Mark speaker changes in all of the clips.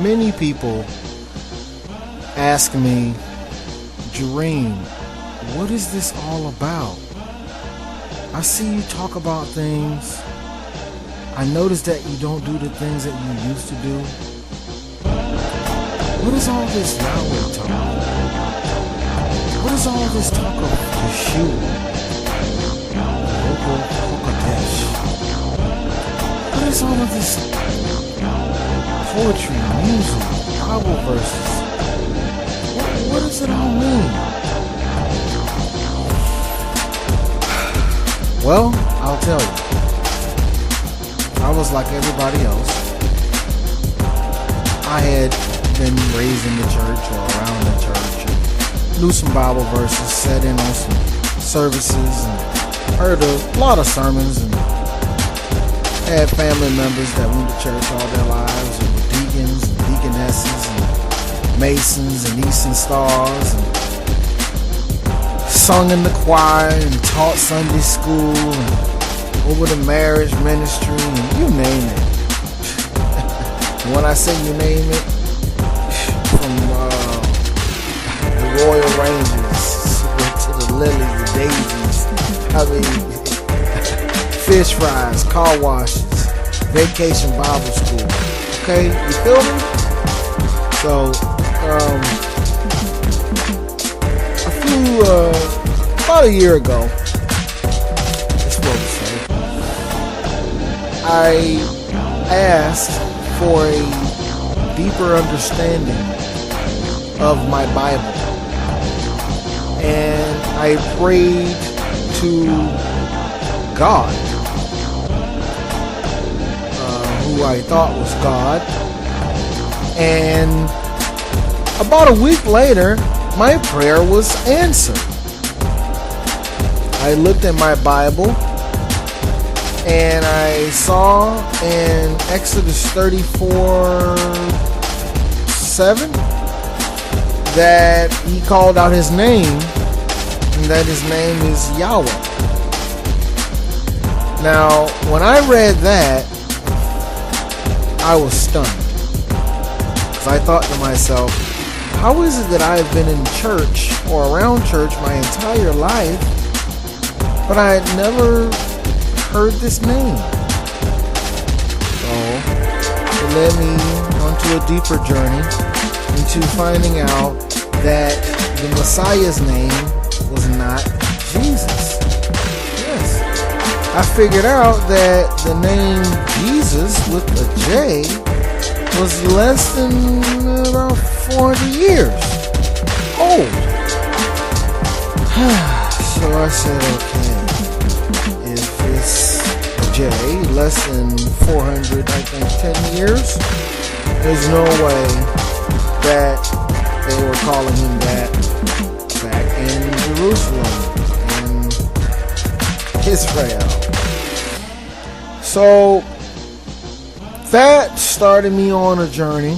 Speaker 1: Many people ask me, Jareem, what is this all about? I see you talk about things. I notice that you don't do the things that you used to do. What is all this Yahweh talk? What is all this talk of Yeshua? What is all of this poetry, music, Bible verses? What does it all mean? Well, I'll tell you. I was like everybody else. I had been raised in the church or around the church, and knew some Bible verses, sat in on some services, and heard a lot of sermons, and had family members that went to church all their lives, and were deacons and deaconesses and masons and Eastern Stars, and sung in the choir and taught Sunday school and over the marriage ministry and you name it. When I say you name it, from the Royal Rangers to the Lilies, the Daisies, I mean, fish fries, car washes, vacation Bible school. Okay, you feel me? So, about a year ago, that's what we say, I asked for a deeper understanding of my Bible, and I prayed to God, who I thought was God, and about a week later, my prayer was answered. I looked at my Bible and I saw in Exodus 34:7 that he called out his name, and that his name is Yahweh. Now, when I read that, I was stunned, because I thought to myself, how is it that I've been in church or around church my entire life, but I had never heard this name? So it led me onto a deeper journey into finding out that the Messiah's name was not Jesus. Yes. I figured out that the name Jesus with a J was less than about 400 years old. So I said, okay, if it's J, less than 400, I think 10 years, there's no way that they were calling him that back in Jerusalem, in Israel. So that started me on a journey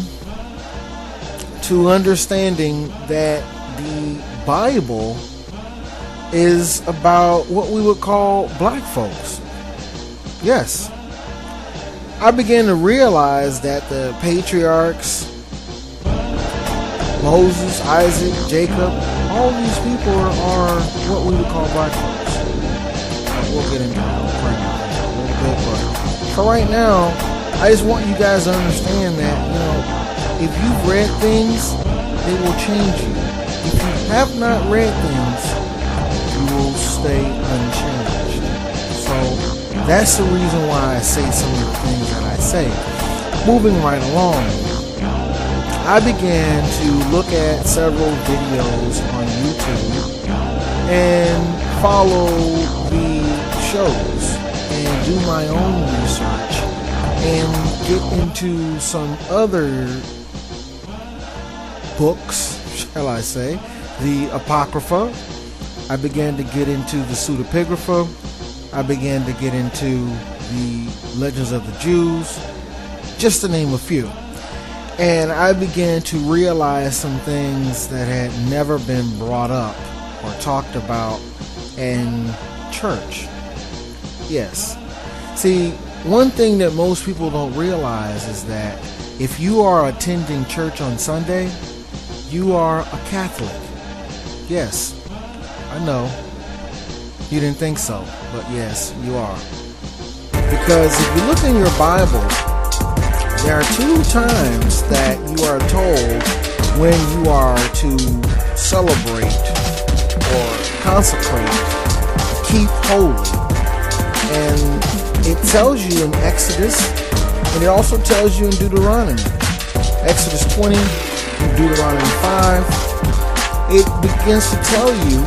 Speaker 1: to understanding that the Bible is about what we would call black folks. Yes. I began to realize that the patriarchs, Moses, Isaac, Jacob, all these people are what we would call black folks. We'll get into that a little bit, but for right now, I just want you guys to understand that, if you've read things, they will change you. If you have not read things, you will stay unchanged. So that's the reason why I say some of the things that I say. Moving right along, I began to look at several videos on YouTube and follow the shows and do my own research and get into some other books, shall I say, the Apocrypha. I began to get into the Pseudepigrapha. I began to get into the Legends of the Jews, just to name a few. And I began to realize some things that had never been brought up or talked about in church. Yes. See, one thing that most people don't realize is that If you are attending church on Sunday, you are a Catholic. Yes, I know. You didn't think so, but yes, you are. Because if you look in your Bible, there are 2 times that you are told when you are to celebrate or consecrate, keep holy. And it tells you in Exodus, and it also tells you in Deuteronomy. Exodus 20 and Deuteronomy 5, it begins to tell you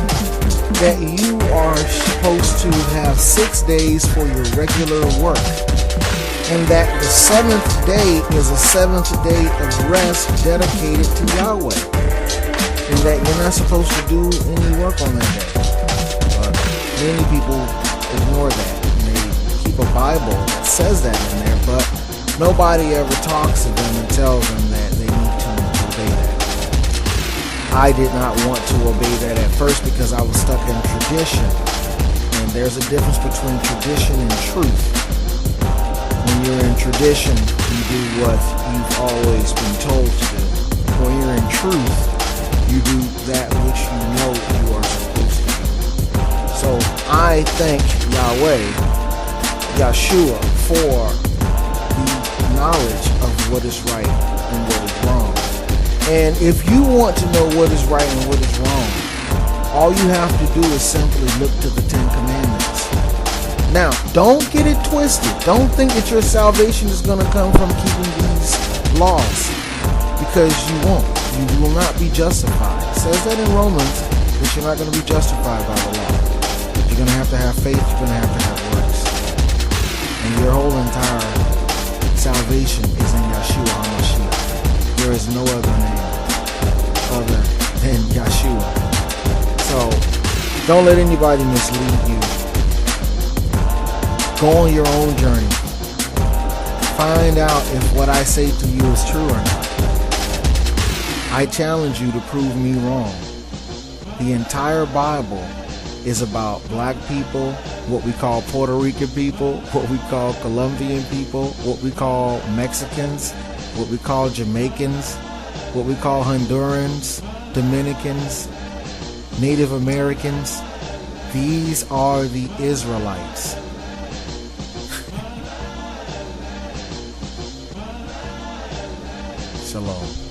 Speaker 1: that you are supposed to have 6 days for your regular work, and that the 7th day is a 7th day of rest dedicated to Yahweh, and that you're not supposed to do any work on that day. But many people ignore that, and they keep a Bible that says that in there, but nobody ever talks to them and tells them that they need to obey that. I did not want to obey that at first because I was stuck in tradition. And there's a difference between tradition and truth. When you're in tradition, you do what you've always been told to do. When you're in truth, you do that which you know you are supposed to do. So I thank Yahweh, Yeshua, for the knowledge of what is right and what is wrong. And if you want to know what is right and what is wrong, all you have to do is simply look to the 10 Commandments. Now, don't get it twisted. Don't think that your salvation is going to come from keeping these laws, because you won't. You will not be justified. It says that in Romans, that you're not going to be justified by the law. You're going to have faith. You're going to have works. And your whole entire salvation is in Yeshua HaMashiach. There is no other name other than Yeshua. So don't let anybody mislead you. Go on your own journey. Find out if what I say to you is true or not. I challenge you to prove me wrong. The entire Bible is about black people, what we call Puerto Rican people, what we call Colombian people, what we call Mexicans, what we call Jamaicans, what we call Hondurans, Dominicans, Native Americans. These are the Israelites. Shalom.